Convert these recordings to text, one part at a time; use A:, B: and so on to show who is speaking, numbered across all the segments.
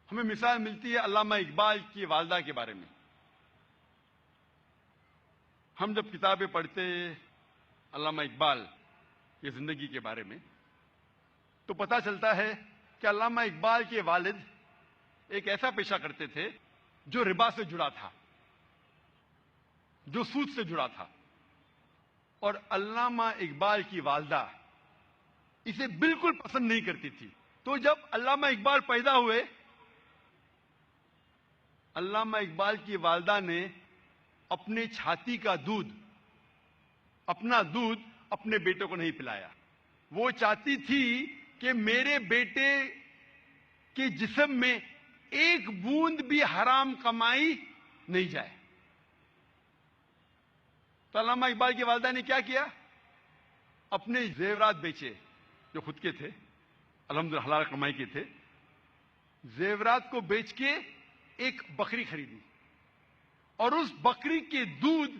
A: ہمیں مثال ملتی ہے علامہ اقبال کی والدہ کے بارے میں. ہم جب کتابیں پڑھتے علامہ اقبال کی زندگی کے بارے میں تو پتہ چلتا ہے کہ علامہ اقبال کے والد ایک ایسا پیشہ کرتے تھے جو ربا سے جڑا تھا، جو سود سے جڑا تھا، اور علامہ اقبال کی والدہ اسے بالکل پسند نہیں کرتی تھی. تو جب علامہ اقبال پیدا ہوئے، علامہ اقبال کی والدہ نے اپنے چھاتی کا دودھ، اپنا دودھ اپنے بیٹے کو نہیں پلایا. وہ چاہتی تھی کہ میرے بیٹے کے جسم میں ایک بوند بھی حرام کمائی نہیں جائے. تو علامہ اقبال کی والدہ نے کیا کیا؟ اپنے زیورات بیچے جو خود کے تھے، الحمدللہ حلال کمائی کے تھے. زیورات کو بیچ کے ایک بکری خریدی اور اس بکری کے دودھ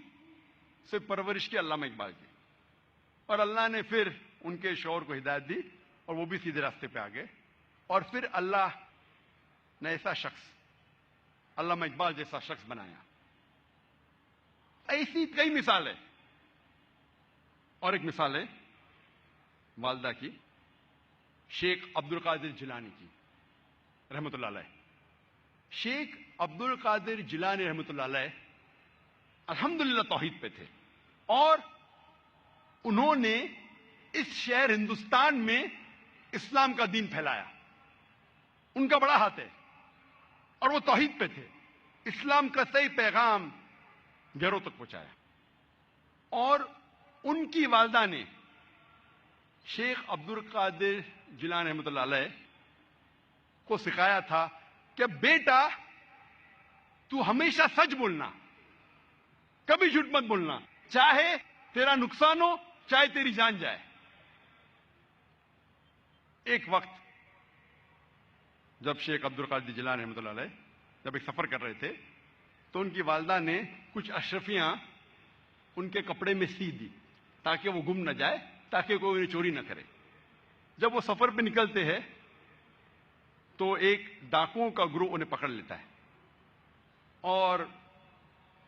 A: سے پرورش کی علامہ اقبال کی. اور اللہ نے پھر ان کے شوہر کو ہدایت دی اور وہ بھی سیدھے راستے پہ آ گئے. اور پھر اللہ نے ایسا شخص، علامہ اقبال جیسا شخص بنایا. ایسی کئی مثالیں. اور ایک مثال ہے والدہ کی، شیخ عبد القادر جیلانی کی رحمۃ اللہ علیہ. شیخ عبد القادر جیلانی رحمۃ اللہ علیہ الحمدللہ توحید پہ تھے، اور انہوں نے اس شہر ہندوستان میں اسلام کا دین پھیلایا. ان کا بڑا ہاتھ ہے اور وہ توحید پہ تھے. اسلام کا صحیح پیغام گھروں تک پہنچایا. اور ان کی والدہ نے شیخ عبد القادر جیلانی رحمۃ اللہ علیہ کو سکھایا تھا کہ بیٹا تو ہمیشہ سچ بولنا، کبھی جھوٹ مت بولنا، چاہے تیرا نقصان ہو چاہے تیری جان جائے. ایک وقت جب شیخ عبد القادر جیلانی رحمۃ اللہ علیہ جب ایک سفر کر رہے تھے تو ان کی والدہ نے کچھ اشرفیاں ان کے کپڑے میں سی دی تاکہ وہ گم نہ جائے، تاکہ کوئی انہیں چوری نہ کرے. جب وہ سفر پہ نکلتے ہیں تو ایک ڈاکوؤں کا گروہ انہیں پکڑ لیتا ہے، اور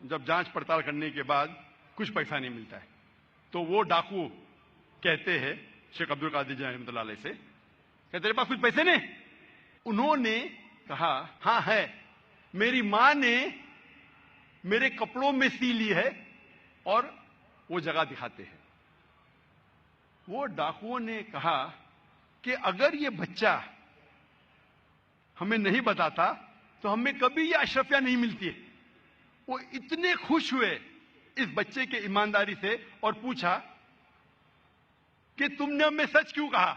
A: جب جانچ پڑتال کرنے کے بعد کچھ پیسہ نہیں ملتا ہے. تو وہ ڈاکو کہتے ہیں شیخ عبد القادر جیلانی رحمۃ اللہ علیہ سے کہ تیرے پاس کچھ پیسے نہیں؟ انہوں نے کہا ہاں ہے، میری ماں نے میرے کپڑوں میں سی لی ہے. اور وہ جگہ دکھاتے ہیں. وہ ڈاکوؤں نے کہا کہ اگر یہ بچہ ہمیں نہیں بتاتا تو ہمیں کبھی یہ اشرفیاں نہیں ملتی. وہ اتنے خوش ہوئے اس بچے کے ایمانداری سے اور پوچھا کہ تم نے ہمیں سچ کیوں کہا؟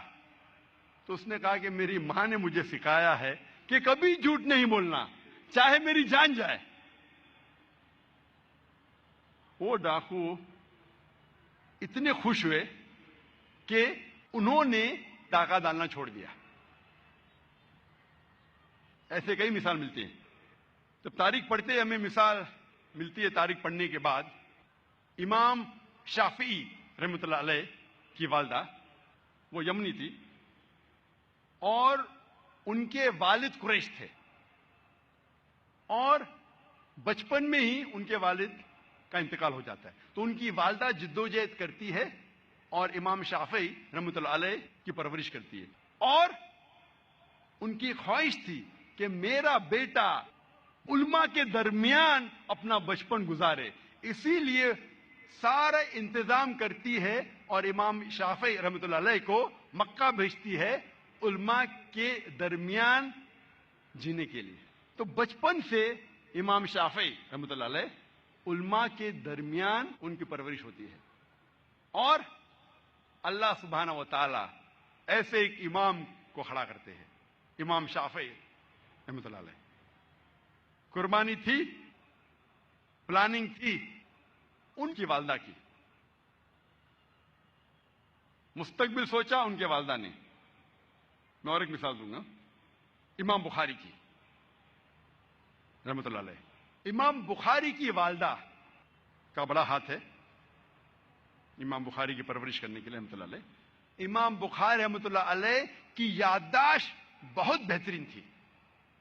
A: تو اس نے کہا کہ میری ماں نے مجھے سکھایا ہے کہ کبھی جھوٹ نہیں بولنا، چاہے میری جان جائے. وہ ڈاکو اتنے خوش ہوئے کہ انہوں نے ڈاکہ ڈالنا چھوڑ دیا. ایسے کئی مثال ملتی ہیں. جب تاریخ پڑھتے ہمیں مثال ملتی ہے تاریخ پڑھنے کے بعد. امام شافعی رحمۃ اللہ علیہ کی والدہ وہ یمنی تھی اور ان کے والد قریش تھے، اور بچپن میں ہی ان کے والد کا انتقال ہو جاتا ہے. تو ان کی والدہ جدوجہد کرتی ہے اور امام شافعی رحمۃ اللہ علیہ کی پرورش کرتی ہے. اور ان کی خواہش تھی کہ میرا بیٹا علماء کے درمیان اپنا بچپن گزارے، اسی لیے سارا انتظام کرتی ہے اور امام شافعی رحمۃ اللہ علیہ کو مکہ بھیجتی ہے علماء کے درمیان جینے کے لیے. تو بچپن سے امام شافعی رحمۃ اللہ علیہ علماء کے درمیان ان کی پرورش ہوتی ہے. اور اللہ سبحانہ و تعالی ایسے ایک امام کو کھڑا کرتے ہیں، امام شافعی رحمۃ اللہ علیہ. قربانی تھی، پلاننگ تھی ان کی والدہ کی، مستقبل سوچا ان کے والدہ نے. میں اور ایک مثال دوں گا امام بخاری کی رحمۃ اللہ علیہ. امام بخاری کی والدہ کا بڑا ہاتھ ہے امام بخاری کی پرورش کرنے کے لیے رحمۃ اللہ علیہ. امام بخاری رحمۃ اللہ علیہ کی یادداشت بہت بہترین تھی.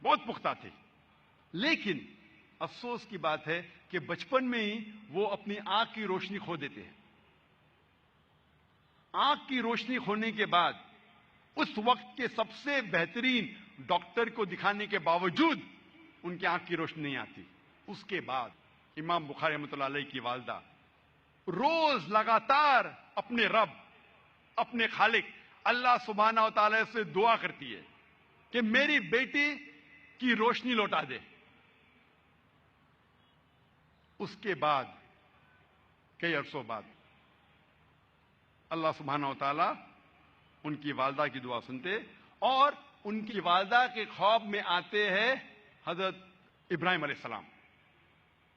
A: بہت پختہ تھے، لیکن افسوس کی بات ہے کہ بچپن میں ہی وہ اپنی آنکھ کی روشنی کھو دیتے ہیں۔ آنکھ کی روشنی کھونے کے بعد اس وقت کے سب سے بہترین ڈاکٹر کو دکھانے کے باوجود ان کی آنکھ کی روشنی نہیں آتی۔ اس کے بعد امام بخاری رحمۃ اللہ علیہ کی والدہ روز لگاتار اپنے رب، اپنے خالق اللہ سبحانہ و تعالی سے دعا کرتی ہے کہ میری بیٹی کی روشنی لوٹا دے۔ اس کے بعد کئی عرصوں بعد اللہ سبحانہ و تعالی ان کی والدہ کی دعا سنتے اور ان کی والدہ کے خواب میں آتے ہیں حضرت ابراہیم علیہ السلام،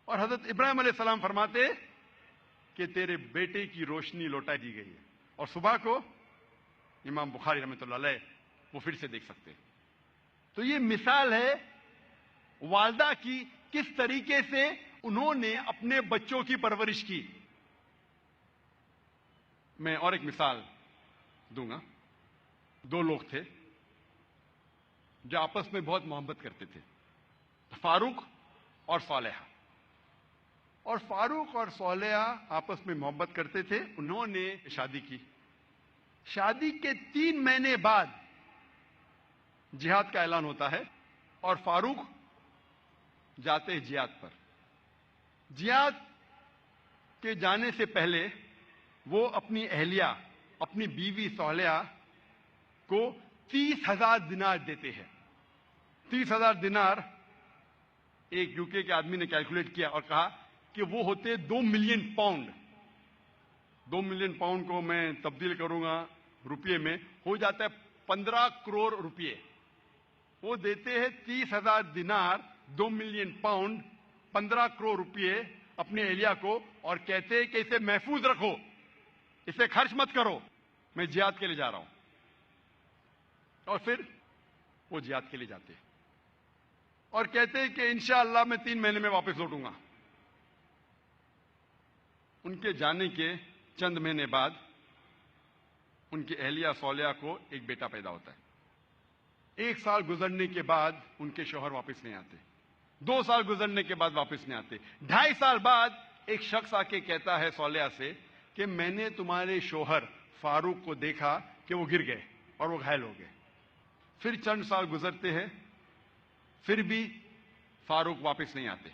A: اور حضرت ابراہیم علیہ السلام فرماتے کہ تیرے بیٹے کی روشنی لوٹا دی گئی ہے، اور صبح کو امام بخاری رحمۃ اللہ علیہ وہ پھر سے دیکھ سکتے۔ تو یہ مثال ہے والدہ کی، کس طریقے سے انہوں نے اپنے بچوں کی پرورش کی۔ میں اور ایک مثال دوں گا۔ دو لوگ تھے جو آپس میں بہت محبت کرتے تھے، فاروق اور صالحہ۔ اور فاروق اور صالحہ آپس میں محبت کرتے تھے، انہوں نے شادی کی۔ شادی کے 3 مہینے بعد جہاد کا اعلان ہوتا ہے اور فاروق جاتے ہیں جہاد پر۔ جہاد کے جانے سے پہلے وہ اپنی اہلیہ، اپنی بیوی صالحہ کو 30,000 دینار دیتے ہیں۔ 30,000 دینار ایک یوکے کے آدمی نے کیلکولیٹ کیا اور کہا کہ وہ ہوتے 2 ملین پاؤنڈ۔ 2 ملین پاؤنڈ کو میں تبدیل کروں گا روپیے میں، ہو جاتا ہے 15 کروڑ روپیے۔ وہ دیتے ہیں 30,000 دینار، 2 ملین پاؤنڈ، 15 کروڑ روپیے اپنے اہلیہ کو، اور کہتے ہیں کہ اسے محفوظ رکھو، اسے خرچ مت کرو، میں جہاد کے لیے جا رہا ہوں۔ اور پھر وہ جہاد کے لیے جاتے ہیں اور کہتے ہیں کہ انشاءاللہ میں 3 مہینے میں واپس لوٹوں گا۔ ان کے جانے کے چند مہینے بعد ان کی اہلیہ صالحہ کو ایک بیٹا پیدا ہوتا ہے۔ 1 سال گزرنے کے بعد ان کے شوہر واپس نہیں آتے، 2 سال گزرنے کے بعد واپس نہیں آتے، 2.5 سال بعد ایک شخص آ کے کہتا ہے صالحہ سے کہ میں نے تمہارے شوہر فاروق کو دیکھا کہ وہ گر گئے اور وہ گھائل ہو گئے۔ پھر چند سال گزرتے ہیں، پھر بھی فاروق واپس نہیں آتے۔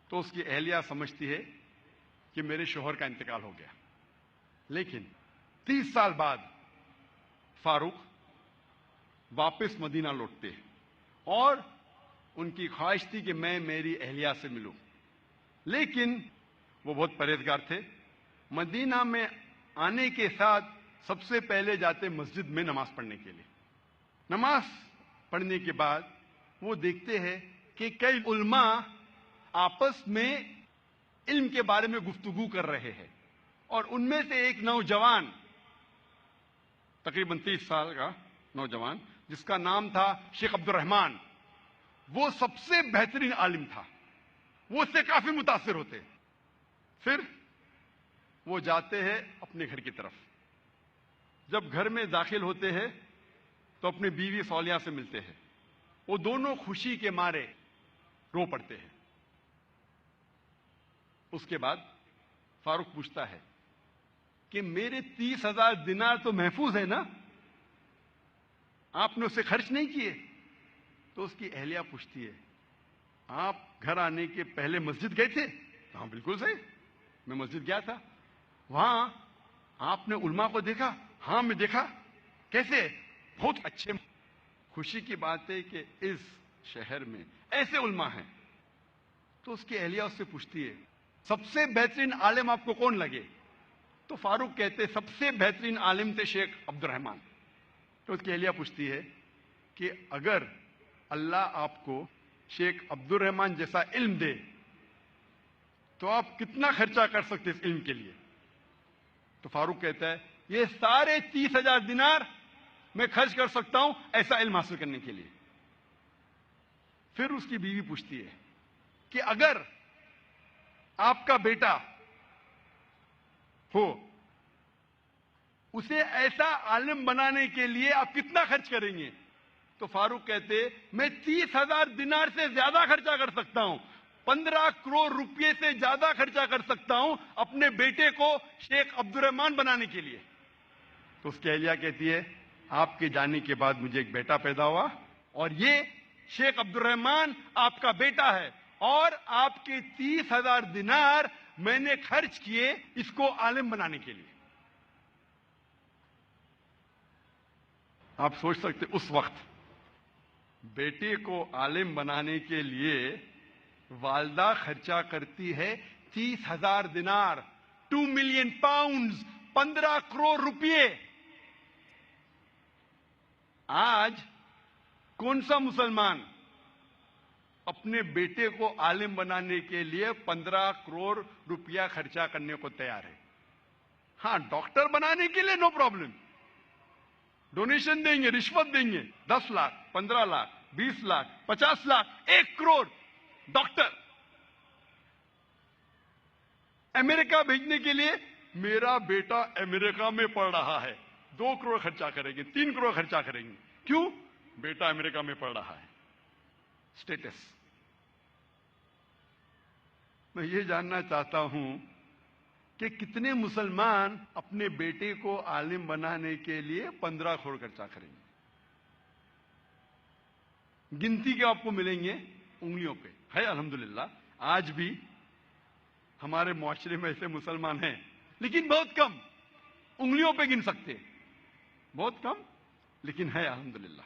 A: تو اس کی اہلیہ سمجھتی ہے کہ میرے شوہر کا انتقال ہو گیا۔ لیکن 30 سال بعد فاروق واپس مدینہ لوٹتے ہیں اور ان کی خواہش تھی کہ میں میری اہلیہ سے ملوں، لیکن وہ بہت پرہیزگار تھے۔ مدینہ میں آنے کے ساتھ سب سے پہلے جاتے مسجد میں نماز پڑھنے کے لیے۔ نماز پڑھنے کے بعد وہ دیکھتے ہیں کہ کئی علماء آپس میں علم کے بارے میں گفتگو کر رہے ہیں، اور ان میں سے ایک نوجوان، تقریباً 30 سال کا نوجوان جس کا نام تھا شیخ عبد الرحمان، وہ سب سے بہترین عالم تھا، وہ اس سے کافی متاثر ہوتے۔ پھر وہ جاتے ہیں اپنے گھر کی طرف۔ جب گھر میں داخل ہوتے ہیں تو اپنی بیوی صالحہ سے ملتے ہیں، وہ دونوں خوشی کے مارے رو پڑتے ہیں۔ اس کے بعد فاروق پوچھتا ہے کہ میرے 30,000 دینار تو محفوظ ہے نا، آپ نے اسے خرچ نہیں کیے؟ تو اس کی اہلیہ پوچھتی ہے آپ گھر آنے کے پہلے مسجد گئے تھے؟ ہاں بالکل صحیح، میں مسجد گیا تھا۔ وہاں آپ نے علماء کو دیکھا؟ ہاں میں دیکھا۔ کیسے؟ بہت اچھے۔ خوشی کی بات ہے کہ اس شہر میں ایسے علماء ہیں۔ تو اس کی اہلیہ اس سے پوچھتی ہے سب سے بہترین عالم آپ کو کون لگے؟ تو فاروق کہتے سب سے بہترین عالم تھے شیخ عبد الرحمان۔ تو اس کی اہلیہ پوچھتی ہے کہ اگر اللہ آپ کو شیخ عبد الرحمان جیسا علم دے تو آپ کتنا خرچہ کر سکتے اس علم کے لیے؟ تو فاروق کہتا ہے یہ سارے 30,000 دینار میں خرچ کر سکتا ہوں ایسا علم حاصل کرنے کے لیے۔ پھر اس کی بیوی پوچھتی ہے کہ اگر آپ کا بیٹا ہو، اسے ایسا عالم بنانے کے لیے آپ کتنا خرچ کریں گے؟ تو فاروق کہتے میں 30,000 دینار سے زیادہ خرچہ کر سکتا ہوں، 15 کروڑ روپے سے زیادہ خرچہ کر سکتا ہوں اپنے بیٹے کو شیخ عبد الرحمان بنانے کے لیے۔ تو اس کی اہلیہ کہتی ہے آپ کے جانے کے بعد مجھے ایک بیٹا پیدا ہوا اور یہ شیخ عبد الرحمان آپ کا بیٹا ہے، اور آپ کے 30,000 دینار میں نے خرچ کیے اس کو عالم بنانے کے لیے۔ آپ سوچ سکتے اس وقت بیٹے کو عالم بنانے کے لیے والدہ خرچہ کرتی ہے 30,000 دینار، 2 ملین پاؤنڈز، 15 کروڑ روپے۔ آج کون سا مسلمان اپنے بیٹے کو عالم بنانے کے لیے 15 کروڑ روپیہ خرچہ کرنے کو تیار ہے؟ ہاں، ڈاکٹر بنانے کے لیے نو پرابلم، ڈونیشن دیں گے، رشوت دیں گے، 10 لاکھ، 15 لاکھ، 20 لاکھ، 50 لاکھ، 1 کروڑ ڈاکٹر۔ امریکہ بھیجنے کے لیے میرا بیٹا امریکہ میں پڑھ رہا ہے، 2 کروڑ خرچہ کریں گے، 3 کروڑ خرچہ کریں گے۔ کیوں؟ بیٹا امریکہ میں پڑھ رہا ہے، سٹیٹس۔ میں یہ جاننا چاہتا ہوں کہ کتنے مسلمان اپنے بیٹے کو عالم بنانے کے لیے 15 کروڑ خرچہ کریں گے؟ گنتی کے آپ کو ملیں گے انگلیوں پہ، ہے الحمدللہ۔ آج بھی ہمارے معاشرے میں ایسے مسلمان ہیں، لیکن بہت کم، انگلیوں پہ گن سکتے، بہت کم، لیکن ہے الحمدللہ۔